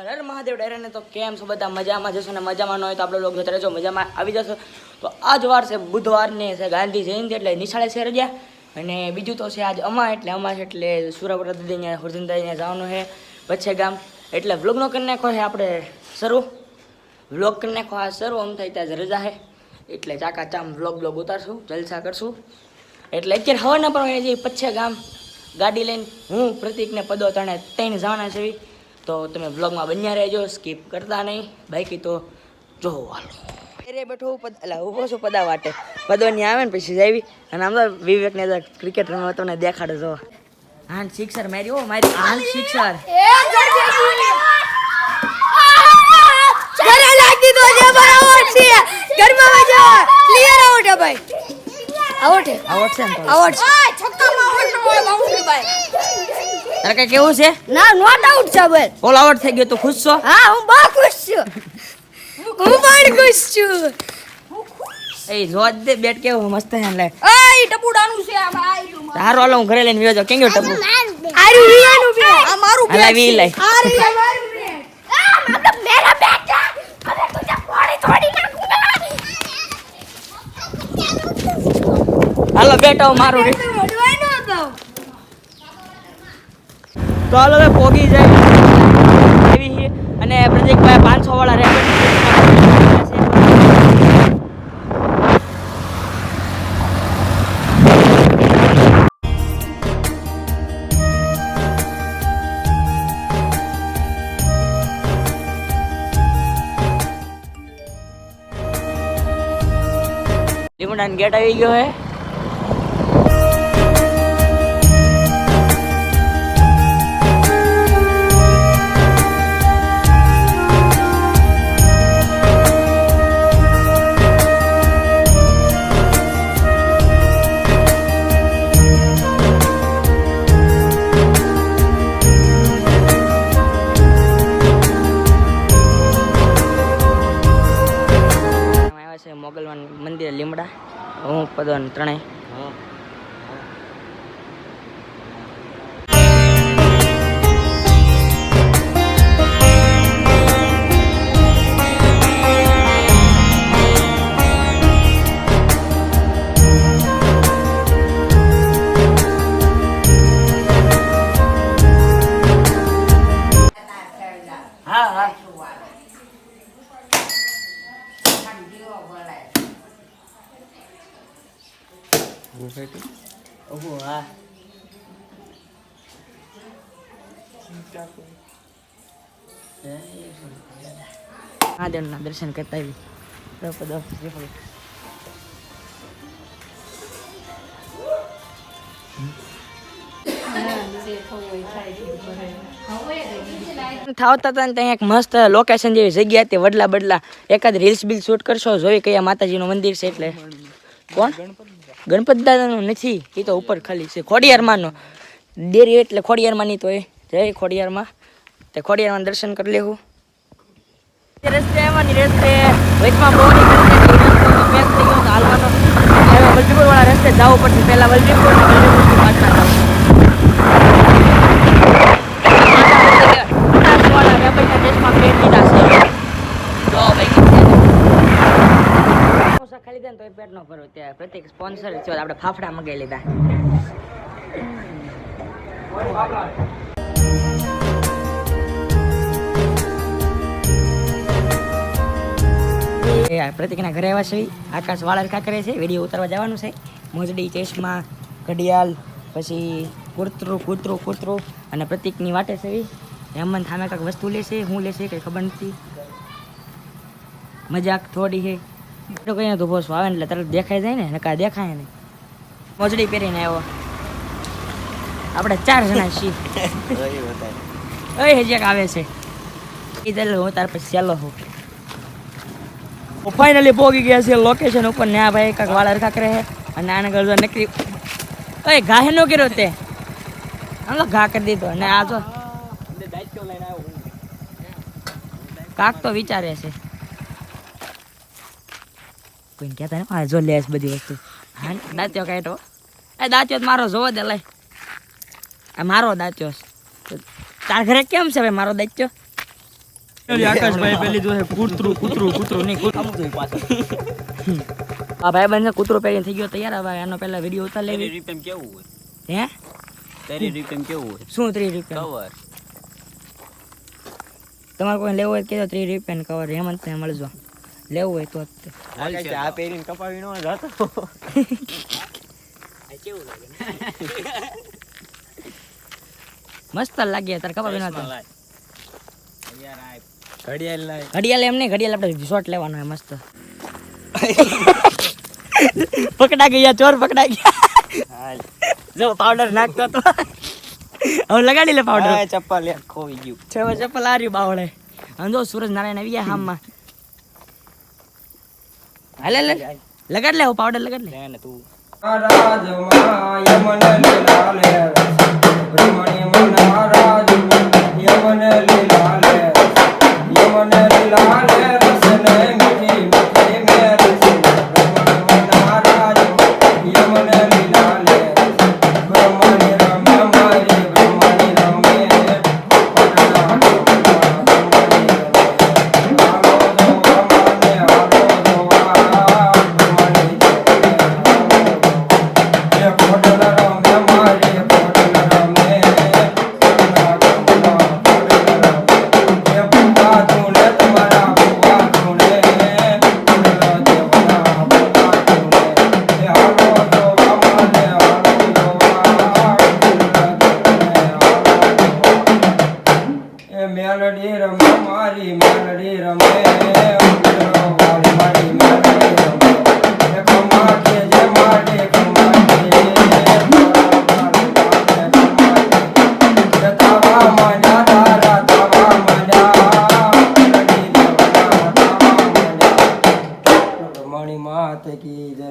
હર મહાદેવ ડાયરાને તો કેમ છો બધા મજામાં જશો ને મજામાં ન હોય તો આપણે લોકો જોતા રહેજો મજામાં આવી જશો તો આજ વાર છે બુધવારની છે ગાંધી જયંતિ એટલે નિશાળે છે રજા અને બીજું તો છે આજ અમા એટલે સુરાપુરા દીદી ત્યાં હોરજનદાઈ ત્યાં જવાનું છે પછી ગામ એટલે વ્લોગનો કરી નાખો છે આપણે શરૂ વ્લોગ કરી નાખો આ શરૂ આમ થાય ત્યાં રજા છે એટલે ચાકા ચામ વ્લોગ ઉતારશું જલસા કરશું એટલે અત્યારે હવાના પણ જે પછી ગામ ગાડી લઈને હું પ્રતિકને પદો ત્રણ જવાના છે તો તમે વ્લોગમાં બન્યા રહેજો સ્કીપ કરતા નહીં બાકી તો જો હાલો અરે બેઠો ઊભો છું પદા વાટે પદવાની આવે ને પછી જાવી અને આમ તો વિવેકને ક્રિકેટ રમવા તમને દેખાડે જો હાન સિક્સર મારી હો મારી હાન સિક્સર ઘરે લાગી તો જે બરાબર છે ઘરમાં મજા ક્લિયર આઉટ હે ભાઈ આઉટ છે ને તો આઉટ છક્કામાં આઉટ હોય બાઉન્ડરી ભાઈ તારે કઈ કેવું છે ના નોટ આઉટ છે ભાઈ ઓલ આઉટ થઈ ગયો તો ખુશ છો હા હું બહુ ખુશ છું હું પણ ખુશ છું એ જોત દે બેટ કેવો મસ્ત હે લે એય ટપુડાનું છે આ ભાઈ હારો હાલો હું ઘરે લઈને વ્યો કેમ ગયો ટપુ આરું વિયાનું બે આ મારું બે હાલા વી લઈ આ રે મારું બે આ મતલબ મેરા બેટા હવે તુજે પાણી થોડી નાખુંગા હાલો બેટા મારું રે વડવાઈ નો હતો તો હાલો હવે પોગી જાય એવી છે અને પ્રતિકભાઈ 500 વાળા રેકેટ લીમડાનો ગેટ આવી ગયો હે મોગલવાન મંદિર લીમડા હું પદન ત્રણેય હા હા ઓહો હા મહાદેવના દર્શન કરતા આવી થાવતા હતા ને ત્યાં એક મસ્ત લોકેશન જેવી જગ્યા હતી વડલા બડલા એકાદ રીલ્સ બિલ શૂટ કરશો જોઈ કયા માતાજીનું મંદિર છે એટલે કોણ ગણપત દાદાનું નથી એ તો ઉપર ખાલી છે ખોડિયારમાંનો ડેરી એટલે ખોડિયારમાંની તો એ જય ખોડિયારમાં તે ખોડિયારમાં દર્શન કરી લેવું રસ્તે આવવાની રસ્તે વચમાં બહુ પેક થઈ ગયો હાલવાનો હવે વલભીપુર વાળા રસ્તે જવું પડશે પહેલા વલભીપુર પાછા ખાલી દે તો એ પેટ નો ભરો ત્યાં પ્રતિક સ્પોન્સર છે આપણે ફાફડા મગાવી લીધા પ્રતિકના ઘરે આવ્યા છે આકાશ વાળા કાકરે છે વિડીયો ઉતારવા જવાનું છે મોજડી ચેસમાં ઘડિયાળ પછી કૂતરું અને પ્રતિકની વાટે છે હેમંત સામે કાંઈક વસ્તુ લેશે હું લેશે કંઈ ખબર નથી મજાક થોડી છે તો કઈ તો બોસ આવે ને એટલે તરત દેખાઈ જાય ને નકા દેખાય નહીં મોજડી પહેરીને આવ્યો આપણે 4 જણા છીએ હજી એક આવે છે એ દલ હું તાર પછી ચાલો હું ફાઇનલી પહોંચી ગયા છે લોકેશન ઉપર ને આ ભાઈ કાંક વાળા રખા કરે છે અને આને કરજો નકરી ઓય ઘા નો કર્યો તે આમ તો ઘા કરી દીધો અને આ તો કાક તો વિચારે છે કોઈને કહેતા ને આ જો લેસ બધી વસ્તુ હા દાંત્યો કાઢો એ દાંત્યો મારો જોવો દે લઈ આ મારો દાંત્યો તાર ઘરે કેમ છે ભાઈ મારો દાંત્યો આકાશભાઈ પેલી જો કૂતરું કૂતરું કૂતરું નહીં કૂતરું આ ભાઈ બંધ કૂતરું પહેરીને થઈ ગયો તૈયાર. હવે આનો પહેલા વિડીયો ઉતાર લેવી. રીપેમ કેવું હોય? હે તારી રીપેમ કેવું હોય? શું 3 રૂપિયા કવર. તમારે કોઈ લેવું હોય કે 3 રૂપિયા કવર હેમંત ને મળજો. લેવું હોય તો જ તે. આ પહેરીને કપાવી નો જતો. કેવું લાગે? મસ્ત લાગે તાર કપા વિના તો. ઘડિયાળ લાય. ઘડિયાળ એમ નહીં, ઘડિયાળ આપણે શોટ લેવાનો હોય મસ્ત. પકડા ગયા, ચોર પકડા ગયા. જો પાવડર નાખતો તો હવે લગાડી લે પાવડર. ચપ્પલ ખોવી ગયું છે ચપ્પલ આ રહ્યું બાવળે. અને જો સૂરજ નારાયણ આવી ગયા હામમાં. હાલે લે લગાડ લે પાવડર લગાડ લે. ને તું રાજમાં યમન લીલાલે બ્રહ્મણી મનારાજ યમન લીલાલે રસને મીઠી મીઠી મેર બ્રહ્મણી મનારાજ યમન લીલાલે બ્રહ્મણી રમે મારી બ્રહ્મણી રમે મેલડી રમે મારી મેલડી રમે વાળી મારી મેલડી રમે ખમા કે જે માટે ખમા કે તાવા મજા તારા તાવા મજા મેલડી દેવના તાવા મજા મણી માત કી જય.